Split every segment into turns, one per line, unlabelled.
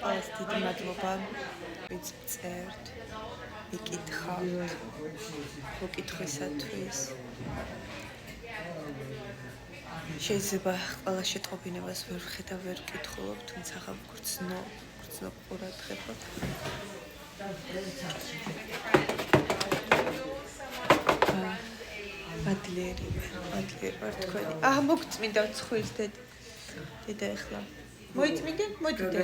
ყველას დიდი მადლობა, ვინც წერთ, იკითხავთ, მოკითხვისათვის. შეიძლება ყველა შეტყობინებას ვერ ვხედავ, ვერ ვკითხულობ, თუმცა გრძნობ ყურადღებოთ. მადლიერი ვარ თქვენი. მოგწმინდა ცხვირის დედა ეხლა. მოიწმინდე? მოდიდე.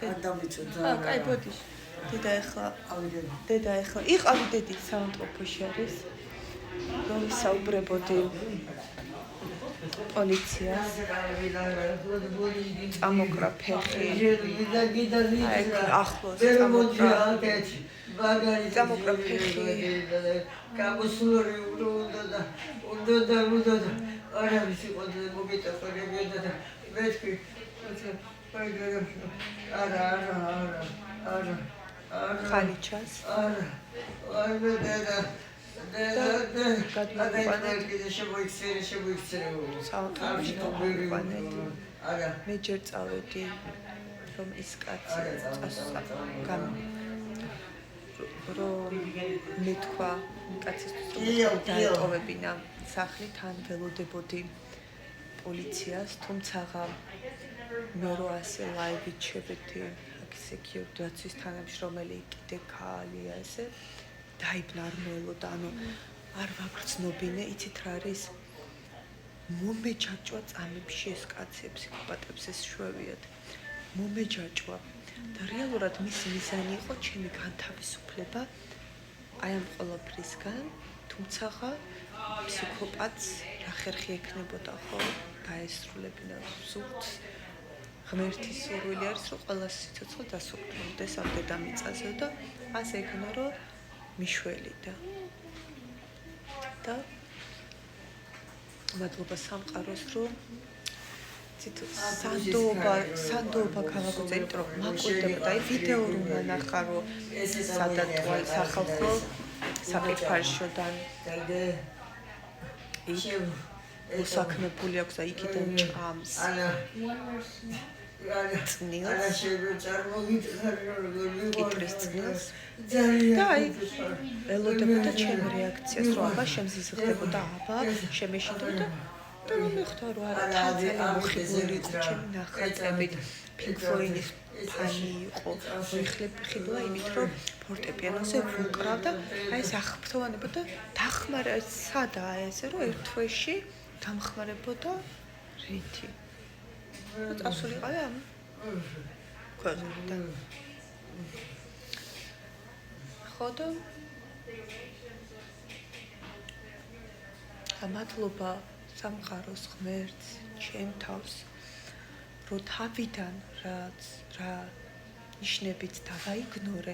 არ დამიწოდა.
კაი, ბოდიშ. დედა ეხლა. იყავი დედი საავადმყოფოში არის. რომ საუბრებოდი პოლიციას. წამოკრა ფეხი. აი, ახლოს წამოკრა ფეხი.
გამოსული უნდა არა ვიცი ყოდი მოგიტახორებია და მეთქი არა
ხალიჩას
არა
მე ჯერ წავედი რომ ის კაცი რომ მეთქვა კაცისთვის დაეტოვებინა სახლი თან ველოდებოდი პოლიციას თუმცა მე რო ასე ლაივით შევედი აქ სეკიურიტის თანებში რომელი კიდე ქალია ესე დაიბნა არ მოელოდა ანუ არ ვაგრძნობინე იცით რა არის მომეჯაჭვა წამებში ეს კაცებს ფსიქოპატებს ეს შვევიათ მომეჯაჭვა და რეალურად მისი მიზანი იყო ჩემი განთავისუფლება აი ამ ყველაფრისგან თუმცა ფსიქოპატს რა ხერხი ექნებოდა ხო დაესრულებინა სულს ღმერთის სურვილი არის რომ ყველა სიცოცხლე დასრულდეს ამ დედამიწაზე და ასე იქნა რომ მიშველი და მადლობა სამყაროს რომ სანდოობა გავაგრძელე, იმიტომ რომ მაკვირდებოდა აი ვიდეო რომ ნახა რომ სადაც სახალხო საკითხარშოდან უსაქმებული აქვს და იქიდან ჭამს წნილს კიტრის წნილს და აი ელოდებოდა ჩემი რეაქციას რომ აბა შემზიზღდებოდა აბა შემეშინდებოდა და რომ მეხთა რომ არა თალწელი მოხიბლული იყო ჩემი ნახატებით Pink Floyd-ის ფანი იყო მოიხლებხიბლა იმით რომ ფორტეპიანოზე ვუკრავ და აი ეს ახფრთოვანებოდა დახმარა სადაა ესე რომ ერთ თვეში დამხმარებოდა რითი და წასულიყავი ამ ქვეყნიდან ხოდა მადლობა სამყაროს ღმერთს ჩემ თავს რომ თავიდან რა ნიშნებით დავაიგნორე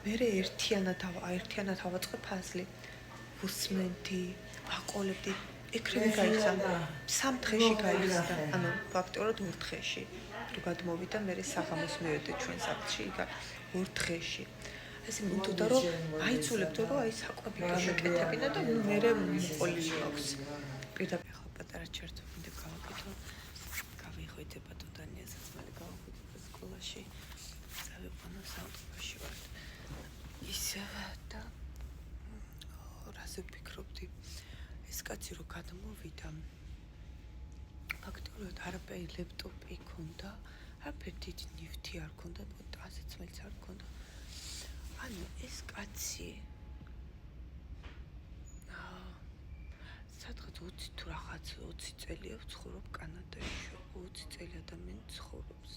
მე ერთიანად ავაწყე ფაზლი ვუსმენდი ვაყოლებდი ეკრემი გაიხსნა 3 დღეში გაიხსნა ანუ ფაქტობრივად 2 დღეში რო გადმოვიდა მე საღამოს მივედი ჩვენ სახლში იქა 2 დღეში ეს მუნდოდა რომ აიცულებდო რომ აი საკვები გამეკეთებინა და მე მოყოლი აქვს პირდაპირ ხო პატარა ჩერტო მინდა გავაკეთო გავიხვიდება დანიასაც მალე გავახვიდე სკოლაში წავიყვანო საავადმყოფოში ვარ ისევ და რაზე ვფიქრობდი ეს კაცი რო გადმოვიდა ფაქტობრივად არაფერი ლეპტოპი ქონდა არაფერი დიდი ნივთი არ ქონდა ასეც მეც არ ქონდა ანუ ეს კაცი სადღაც 20 თუ რაღაც 20 წელია ვცხოვრობ კანადაში 20 წელი ადამიანი ცხოვრობს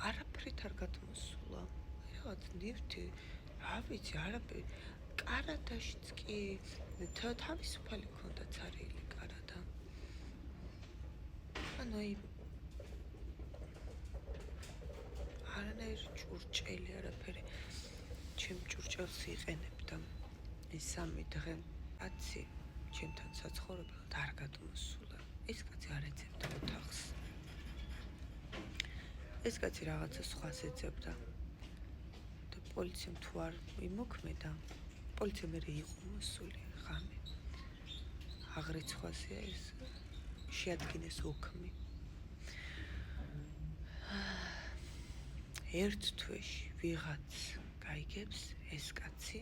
არაფრით არ გადმოსულა რაღაც ნივთი რა ვიცი არაფერი კანადაშიც კი თავისუფალი ქონდა ცარიელი კანადა ანუ არანაირი ჭურჭელი არაფერი ჩემ ჭურჭელს იყენებდა ეს 3 დღე კაცი ჩემთან საცხოვრებლად არ გადმოსულა. ეს კაცი არ ეძებდა ოთახს. ეს კაცი რაღაცა სხვას ეძებდა. და პოლიციამ თუ არ იმოქმედა, პოლიცია მე იყო მოსული ღამე. აღრიცხვაზეა ეს შეადგინეს ოქმი. ერთ თვეში ვიღაც გაიგებს ეს კაცი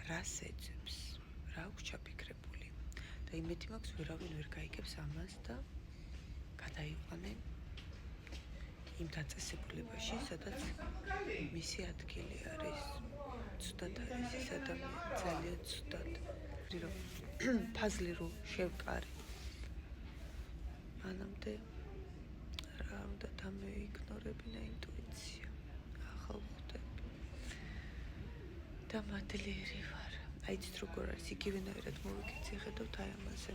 რას ეძებს, რა აქვს ჩაფიქრებული და იმედი მაქვს ვერავინ ვერ გაიგებს ამას და გადაიყვანენ იმ დაწესებულებაში, სადაც მისი ადგილი არის. ცუდად არის ეს ადამიანი, ძალიან ცუდად. ფაზლი რო შევკარი. მანამდე რა უნდა დამეიგნორებინა ინტუიცია. ახალ ხვდები. და მადლიერი ვარ. აი იცით როგორ არის, იგივენაირად მოვიქეცი, ხედავთ აი ამაზე.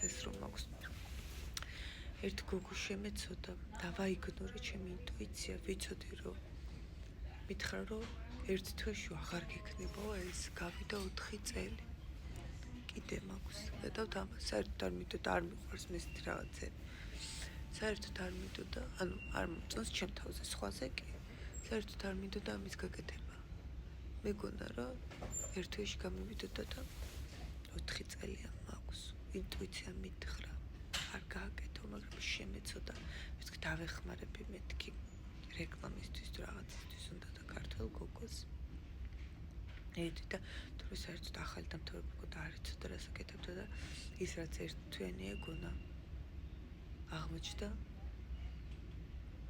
ეს რომ მაქვს ერთ გოგო შემეცოდა, დავაიგნორე ჩემი ინტუიცია, ვიცოდი რომ მითხრა რომ ერთ თვეში აღარ გექნებაო ეს, გავიდა 4 წელი. კიდე მაქვს. ხედავთ ამას, საერთოდ არ მიდოდა, არ მიყვარს მესეთი რაღაცები. საერთოდ არ მიდოდა, ანუ არ მომწონს ჩემ თავზე, სხვაზე კი. საერთოდ არ მიდოდა ამის გაკეთება. მეგონა რომ ერთ თვეში გამივიდოდა და 4 წელია მაქვს. ინტუიცია მითხრა. არ გააკეთო, მაგრამ შემეცოდა. ვისკ დავეხმარები მეთქი რეკლამისთვის თუ რაღაცისთვის უნდა და ქართულ გოგოს. ედი და თუ საერთოდ ახალი დამთავრება და არ იცოდა რას აკეთებდა და ის რაც ერთთვიანი ეგონა აღმოჩნდა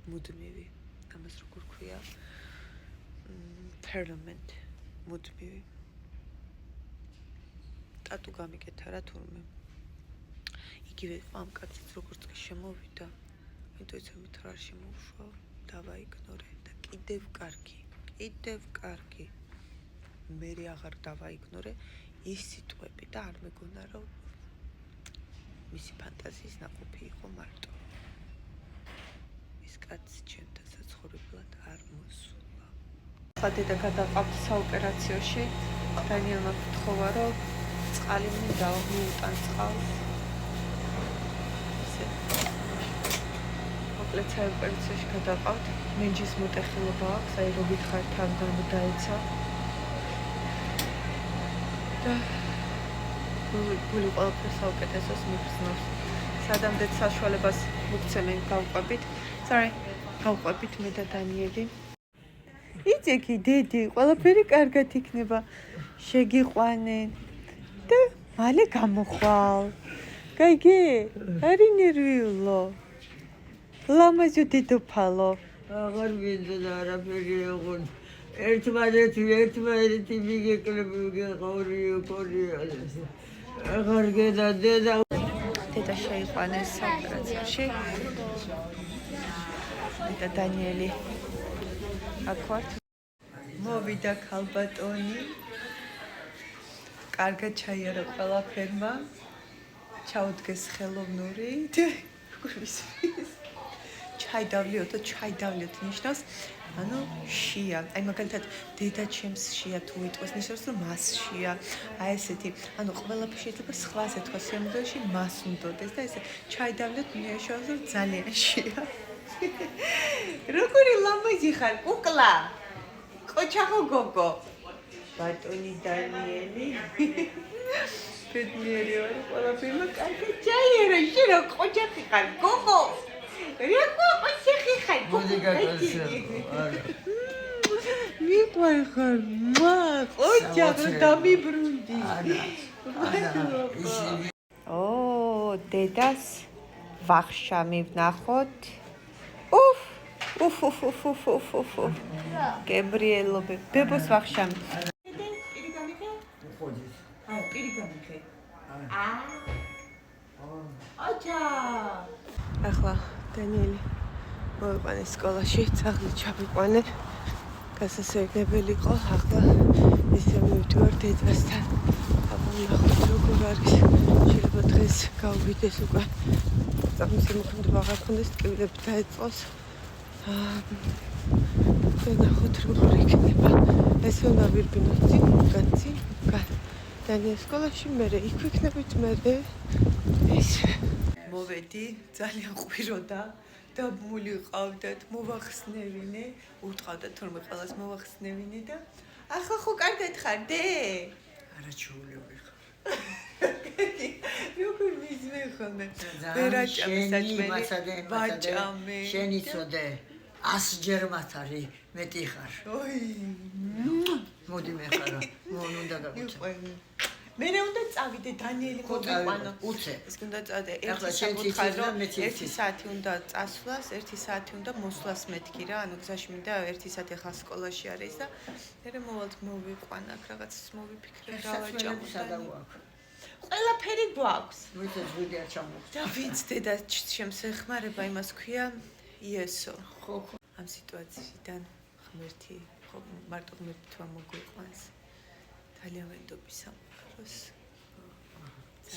მუდმივი. ამას როგორ ქვია? permanent მუდმივი. ტატუ გამიკეთა რა თურმე. იგივე ამ კაციც როგორც კი შემოვიდა, ინტუიცია მითხრა არ შემოუშვა, დავაიგნორე და კიდევ კარგი. მე აღარ დავაიგნორე ის სიტყვები და არ მეგონა რომ მისი ფანტაზიის ნაყოფი იყო მარტო. ის კაცი ჩემთან საცხოვრებლად არ მოსულა. ხა დედა გადაყავთ საოპერაციოში. დანიელმა გთხოვა რომ წყალი მინდა მიუტან წყალს. მოკლედ საოპერაციაში გადაყავთ. მენჯის მოტეხილობა აქვს, აი რო გითხართ თან დაეცა. და გული ყველაფერს საუკეთესოს მიგრძნობს. სადამდეც საშუალებას მოგცემენ გავყვებით. გავყვებით მე და დანიელი. იცექი დედი, ყველაფერი კარგად იქნება. შეგიყვანენ და მალე გამოხვალ. გაიგე? არი ნერვიულო. ლამაზო დედოფალო.
აღარ მინდოდა არაფერი ეღონ. ერთმანეთი მიგეკლები გეყორიო. აღარ გედა დედა.
დედა შეიყვანეს საოპერაციაში. და დანიელი აქ ვართ. მოვიდა ქალბატონი. კარგად ჩაიარა ყველაფერმა. ჩაუდგეს ხელოვნური. ჩაიდავლიოთ ნიშნავს ანუ შია. აი მაგალითად დედა ჩემს შია თუ იტყვის ნიშნავს რომ მას შია. აი ესეთი ანუ ყველაფერი შეიძლება სხვაზე თქვა სიამოვნებაში მას უნდოდეს და ესე ჩაიდავლიოთ ნიშნავს რომ ძალიან შია. როგორი ლამაზი ხარ კუკლა. ყოჩახო გოგო. ბატონი დანიელი. ბედნიერი ვარ ყველაფერმა კარგად ჩაიერა შენ რა ყოჩახი ხარ გოგო. რა ყოჩახი ხარ მიყვარ ხარ ყოჩახი დამიბრუნდი. დედას ვახშამი ვნახოთ. გებრიელობე ბებოს ვახშამი. ახლა დანიელი მოვიყვანეს სკოლაში, ძაღლი ჩავიყვანე. გასასვენებელი იყო. ახლა ისე მივდივარ დედასთან. ვნახოთ როგორ არის. შეიძლება დღეს გავვიდეს უკვე. წამის მოხდება აღარ ხონდეს ტკივილები დაეწყოს. ვნახოთ როგორ იქნება. ესე უნდა ვირბინოთ წინ. დანიელის სკოლაში მერე იქ ვიქნებით მერე ეს. მოვედი, ძალიან ყვიროდა და მულიყავდათ, მოვახსნევინე, უტყავდათ თორმე ყველას მოვახსნევინე და ახლა ხო კარგად ხარ დე?
არა ჩულები ხარ.
როგორ მიზმე ხოლმე? ვერაჭამე საჭმელი, ვაჭამე.
შენი წოდე. 100-ჯერ მათარი მეტი ხარ. მოდი მე ხარა, უნდა გაგუწე.
მე უნდა წავიდე დანიელი მოვიყვანო.
უცე.
ეს უნდა წავიდე 1 საკუთხედრო, 1 საათი უნდა წასვლას, 1 საათი უნდა მოსვლას მეთქი რა, ანუ გზაში მინდა 1 საათი ახლა სკოლაში არის და მე მოვალთ მოვიყვანა, აქ რაღაცას მოვიფიქრე, დავაჭამო და ყველაფერი გვაქვს.
ვიცი ვიდეო ჩამოვხდა.
და ვინც დედა შემსეხმარება იმას ქვია იესო.
ხო.
ამ სიტუაციიდან ღმერთი, ხო მარტო ღმერთი თუ მოგვიყვანს. ძალიან ვენდობი სამყაროს.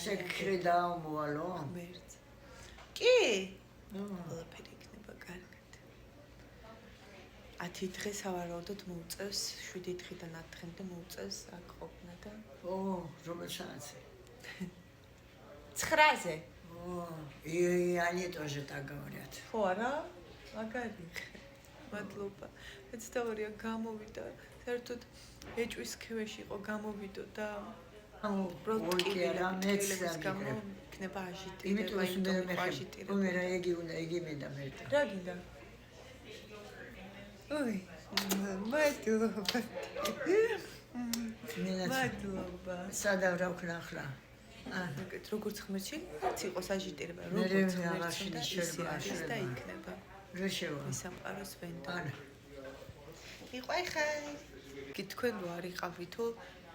შეკრე დაამოვალო.
ღმერთს. კი. ყველაფერი იქნება კარგად. 10 დღე სავარაუდოდ მოუწევს, 7 დღიდან 10 დღემდე მოუწევს აქ ყოფნა და
რომელ საათზე?
9-ზე.
ანიტოჟე დაგავრიათ.
ხო არა? მაგარი. მადლობა. ეცდავარია გამოვიდა. საერთოდ ეჭვის ქევეში იყო გამოვიდო და პროტკილების გამო იქნება აჟიტირება.
იმიტომ მე აჟიტირება. მე რა იგი მე და მე.
რა გინდა? ოი. მადლობა. მადლობა.
სადავ რა ვქნა ახლა?
როგორც ღმერთში იყოს აჟიტირება, როგორც ღმერთში და იქნება.
რა შევა?
სამყაროს ვენდო. იყო ხაი. კი თქვენ რო არიყავი თუ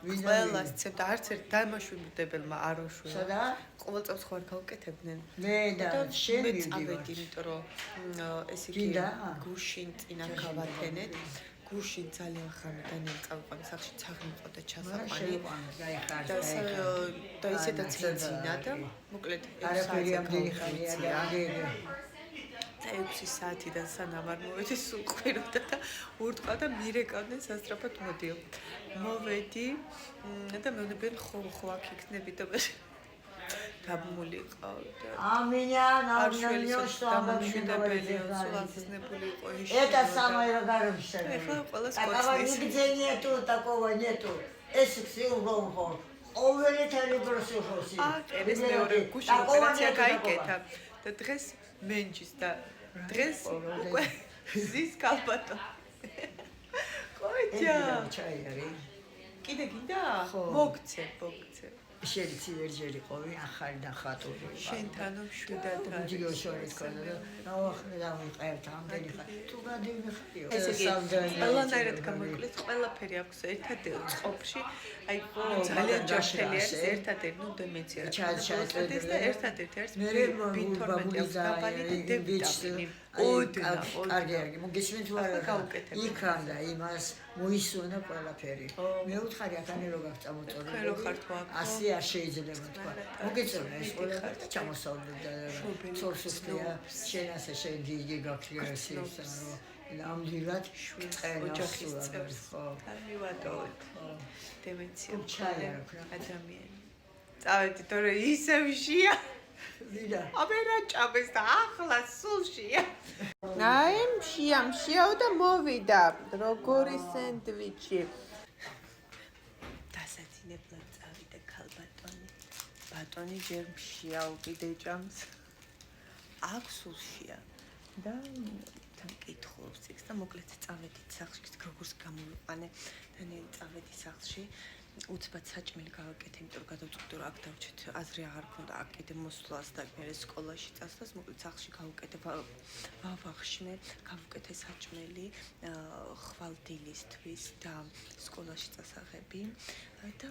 ყველას ცემდა არც ერთ დამაშვებლებელმა არ ოშულა.
სადა?
ყოველ წელს ხوار გავკეთებდნენ.
მე და შენ
მივდივართ, იმიტომ რომ ესე იგი გუშინ წინა გავათენეთ. გუშინ ძალიან ხანიდან წავყვანი სახში წაღმიყო და ჩასაყვანი. და ისედაც ვიძინა და მოკლედ
არაფერი ამდენი ხანია და აგები.
6 საათიდან სანამ არ მოვედი სულ ყვიროდა და ურტყა და მირეკავდნენ სასწრაფოდ მოდიო. მოვედი და მე ვნებიარ ხო აქ იქნები და მე გამმულიყავ და
ამინია
დამშვიდებელია სულაზნებული იყო ის.
Это самое гарантия.
ეხლა ყველას
Такого нигде нету, такого нету. ეს სიუღო. ოველეთარი პროცესი.
ეს მეორე გუში ოპერაცია გაიკეთა და დღეს მენჯის და დღეს უკვე ზის კალბატო. ყოჭა.
ჩაი არის.
კიდე გინდა? მოგცე.
შენცი ვერჯერი ყოვი ახალი და ხატური.
შენთან მშვიდად არის.
ვიდეო შორის ქონა და ნაოხრა ვიყევთ ამდენი ხანი. თუ გადივიხიო.
ესე იგი ყველანაირად გამოიკლეს, ყველაფერი აქვს ერთადერთი წყობში. აი ძალიან ჯაშელი არის ერთადერთი, ნუ დემენცია. ჩაჭაჭეს და ერთადერთი არის ბინთორმეტი აქვს დაბალი და დევიტამინი. კარგი, მოგესმენთ თუ არა? იქანდა იმას მოისუნა ყველაფერი. მე უთხარი ახალი რო გაგწამოწორი. ხერო ხარ თუ აქ.
ასე არ შეიძლება თქვა. მოგეწონა ეს ყველაფერი ჩამოსავლე და ცორსუსტია. შენ ასე შენ დიდი გაკლიერესისა რომ ნამდვილად
ოჯახის წევს ხო? მივატოვეთ. დემენცია ადამიანი. წავედი თორე ისევ შია.
ვიდა.
აბერა ჭამეს და ახლა სულ შია. აი შიაო და მოვიდა. როგორი სენდვიჩი. დასაცინებლად წავიდა ქალბატონი. ბატონი ჯერ შიაო კიდე ჭამს. აქ სულ შია. და თან კითხულობს იქს და მოკლედ წავედით სახლში, როგორც გამოვიყვანე. დანიელი წავედი სახლში. უცბად საჭმელი გავაკეთე, იმიტომ რომ გადავწყვიტე რომ აქ დავჭეთ, აზრი აღარ ქონდა აქ კიდე მოსვლას და მე სკოლაში წასვლას, მოკლედ სახლში გავუკეთე ვავახშმე, გავუკეთე საჭმელი ხვალდილისთვის და სკოლაში წასაღები და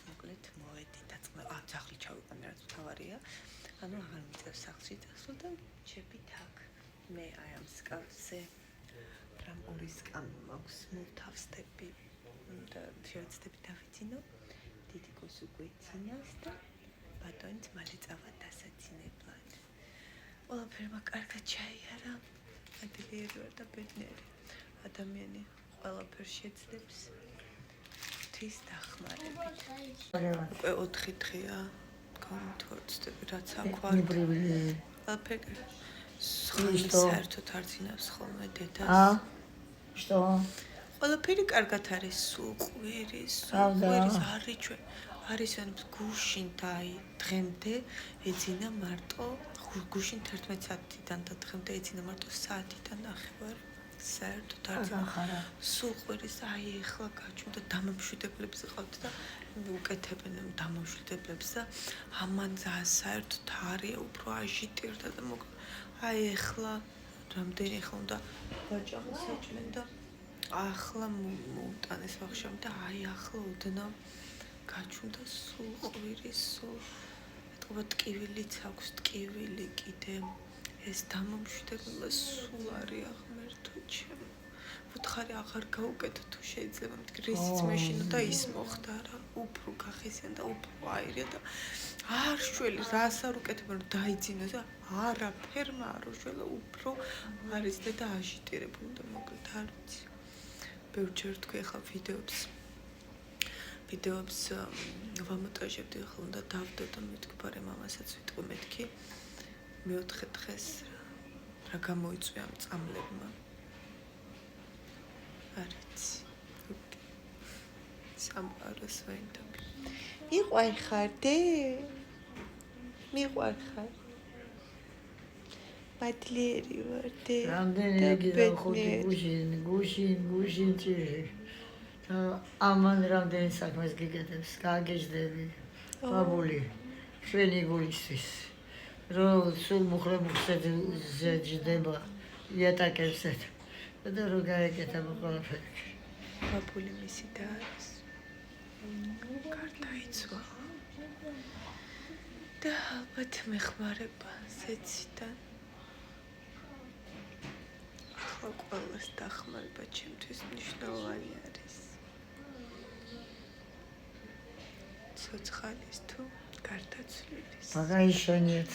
მოკლედ მოვედი და სახლი ჩავიყვანე, რაც თავარია. ანუ აღარ მიწევს სახლში წასვლა და ჩებით აქ. მე აი ამ სკამზე რამ ორი სკამი მაქვს, მოვთავსდები. და შეეცდები დავიძინო, დიდიკოს უკვე იცინავს და ბატონიც მალე წავა დასაცინებლად. ყველაფერმა კარგად ჩაიარა, ადრიერი ვარ და ბედნიერი ადამიანი ყველაფერს შეძლებს ღვთის დახმარებით. უკვე 4 დღეა გამთვალისწები, რაც აქ ვარ. ყველაფერი საერთოდ არ ძინავს ხოლმე დედას.
Что?
ყველაფერი კარგად არის, სულ ყვირის არის ჩვენ. არის ან გუშინ და აი დღემდე ეძინა მარტო გუშინ 11 საათიდან და დღემდე ეძინა მარტო საათიდან ნახევარი. საერთოდ არ
ახარა.
სულ ყვირის აი ეხლა გაჩვენდა დამამშვიდებლებს ყავთ და უკეთებენ დამამშვიდებლებს და ამან საერთოდ არია უფრო აჟიტირდა და აი ეხლა რამდენი ხა უნდა ვაჭაღი საჭმენ და ახლა მოუტანეს ვახშამ და აი ახლა ოდნავ გაჩვენდა სულ ყვირის სულ ეთქობა ტკივილიც აქვს ტკივილი კიდე ეს დამამშვიდებლობა სულ არის აღმერთო ჩემო ვუთხარი აღარ გაუკეთო თუ შეიძლება მდგრისიც მეშინო და ის მოხდა რა უფრო გახიზიან და უფრო აირია და არ შველი რას არ უკეთებენ რომ დაიძინოს და არაფერმა არ უშველა უფრო არის და აჟიტირებული და მოკლედ არ ვიცი ბევრჯერ თქვი ახლა ვიდეოებს ვამონტაჟებდი ახლა უნდა დავდო და მეთქბარე მამასაც ვიტყვი მეთქი მეოთხე დღეს რა გამოიწვია ამ წამლებმა არ ვიცი სამყაროს ვენდობი მიყვარ ხარ მადლიერი ვარ დე
რამდენი გიდა ხუთი გუშინ ჭირი და ამან რამდენი საქმეს გიგეთებს გაგეждები ბაბული ჩვენი გულისთვის რომ სულ მუხრებულზე ჯდება იატაკებზე და რო გაეკეთება ყველაფერი
ბაბული მისი და არის გარდაიცვა და ალბათ მეხმარება ზეციდან ახლა ყველას დახმარება ჩემთვის მნიშვნელოვანი არის ცოცხალის თუ გარდაცვლილის
მაგაიშენიეთ